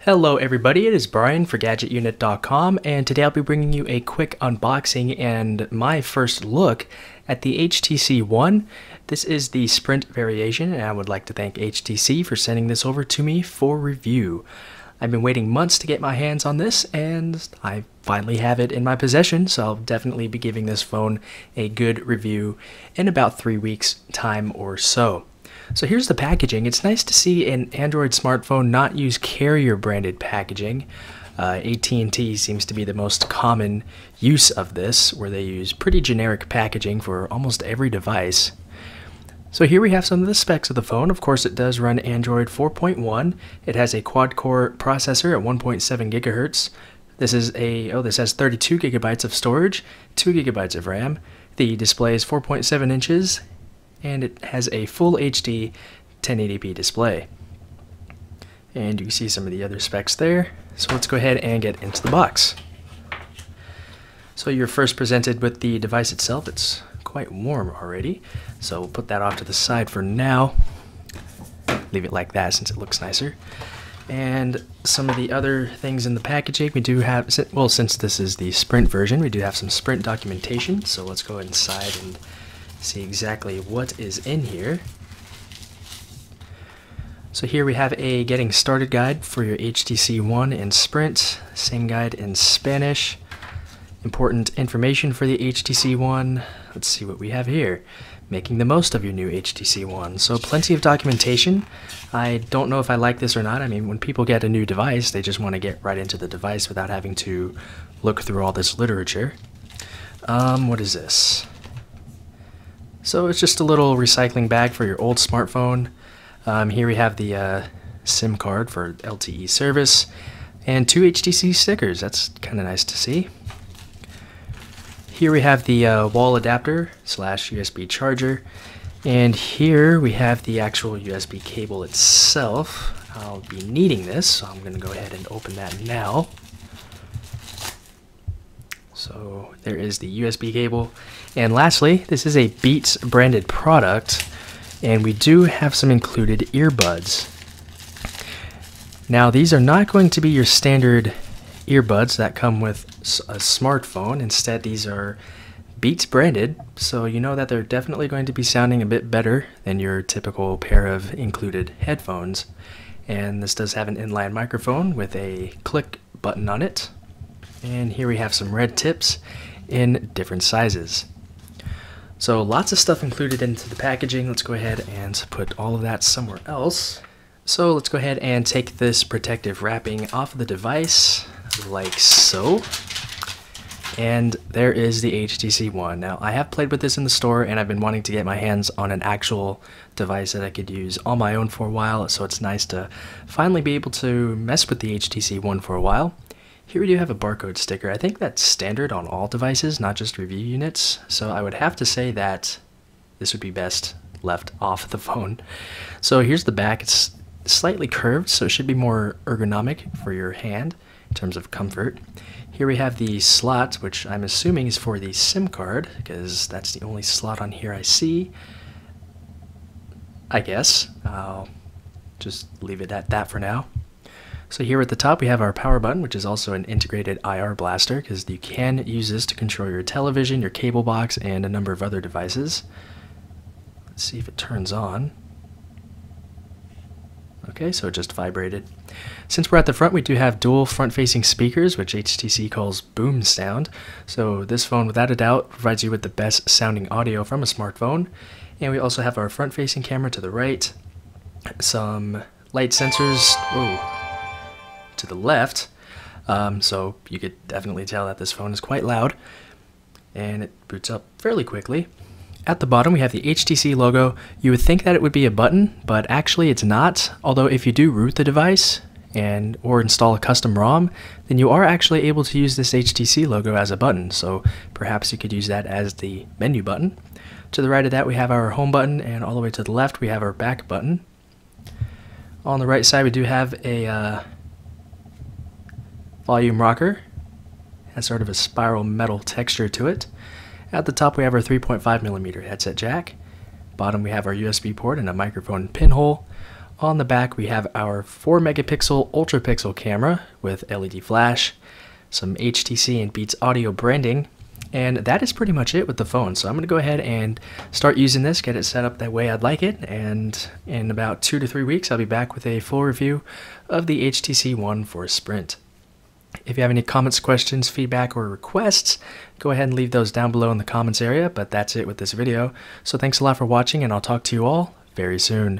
Hello everybody, it is Brian for GadgetUnit.com, and today I'll be bringing you a quick unboxing and my first look at the HTC One. This is the Sprint variation, and I would like to thank HTC for sending this over to me for review. I've been waiting months to get my hands on this, and I finally have it in my possession, so I'll definitely be giving this phone a good review in about 3 weeks' time or so. So here's the packaging. It's nice to see an Android smartphone not use carrier branded packaging. AT&T seems to be the most common use of this, where they use pretty generic packaging for almost every device. So here we have some of the specs of the phone. Of course, it does run Android 4.1. It has a quad-core processor at 1.7 gigahertz. This has 32 gigabytes of storage, 2 gigabytes of RAM. The display is 4.7 inches. And it has a full HD 1080p display. And you can see some of the other specs there. So let's go ahead and get into the box. So you're first presented with the device itself. It's quite warm already, so we'll put that off to the side for now. Leave it like that since it looks nicer. And some of the other things in the packaging, we do have, well, since this is the Sprint version, we do have some Sprint documentation. So let's go inside and see exactly what is in here. So here we have a getting started guide for your HTC One in Sprint, same guide in Spanish. Important information for the HTC One. Let's see what we have here. Making the most of your new HTC One. So plenty of documentation. I don't know if I like this or not. I mean, when people get a new device, they just want to get right into the device without having to look through all this literature. What is this? So it's just a little recycling bag for your old smartphone. Here we have the SIM card for LTE service and 2 HTC stickers. That's kind of nice to see. Here we have the wall adapter / USB charger, and here we have the actual USB cable itself. I'll be needing this, so I'm going to go ahead and open that now. So there is the USB cable. And lastly, this is a Beats branded product, and we do have some included earbuds. Now these are not going to be your standard earbuds that come with a smartphone. Instead, these are Beats branded, so you know that they're definitely going to be sounding a bit better than your typical pair of included headphones. And this does have an inline microphone with a click button on it. And here we have some red tips in different sizes. So lots of stuff included into the packaging. Let's go ahead and put all of that somewhere else. So let's go ahead and take this protective wrapping off of the device, like so. And there is the HTC One. Now, I have played with this in the store, and I've been wanting to get my hands on an actual device that I could use on my own for a while, so it's nice to finally be able to mess with the HTC One for a while. Here we do have a barcode sticker. I think that's standard on all devices, not just review units. So I would have to say that this would be best left off the phone. So here's the back. It's slightly curved, so it should be more ergonomic for your hand in terms of comfort. Here we have the slot, which I'm assuming is for the SIM card, because that's the only slot on here I see. I guess I'll just leave it at that for now. So here at the top we have our power button, which is also an integrated IR blaster, because you can use this to control your television, your cable box, and a number of other devices. Let's see if it turns on. Okay, so it just vibrated. Since we're at the front, we do have dual front-facing speakers, which HTC calls boom sound. So this phone, without a doubt, provides you with the best sounding audio from a smartphone. And we also have our front-facing camera to the right, some light sensors, to the left, so you could definitely tell that this phone is quite loud, and it boots up fairly quickly. At the bottom we have the HTC logo. You would think that it would be a button, but actually it's not, although if you do root the device or install a custom ROM, then you are actually able to use this HTC logo as a button, so perhaps you could use that as the menu button. To the right of that we have our home button, and all the way to the left we have our back button. On the right side we do have a volume rocker. It has sort of a spiral metal texture to it. At the top we have our 3.5mm headset jack. Bottom we have our USB port and a microphone pinhole. On the back we have our 4 megapixel ultra pixel camera with LED flash, some HTC and Beats audio branding, and that is pretty much it with the phone. So I'm going to go ahead and start using this, get it set up the way I'd like it, and in about 2 to 3 weeks I'll be back with a full review of the HTC One for Sprint. If you have any comments, questions, feedback, or requests, go ahead and leave those down below in the comments area, but that's it with this video. So thanks a lot for watching, and I'll talk to you all very soon.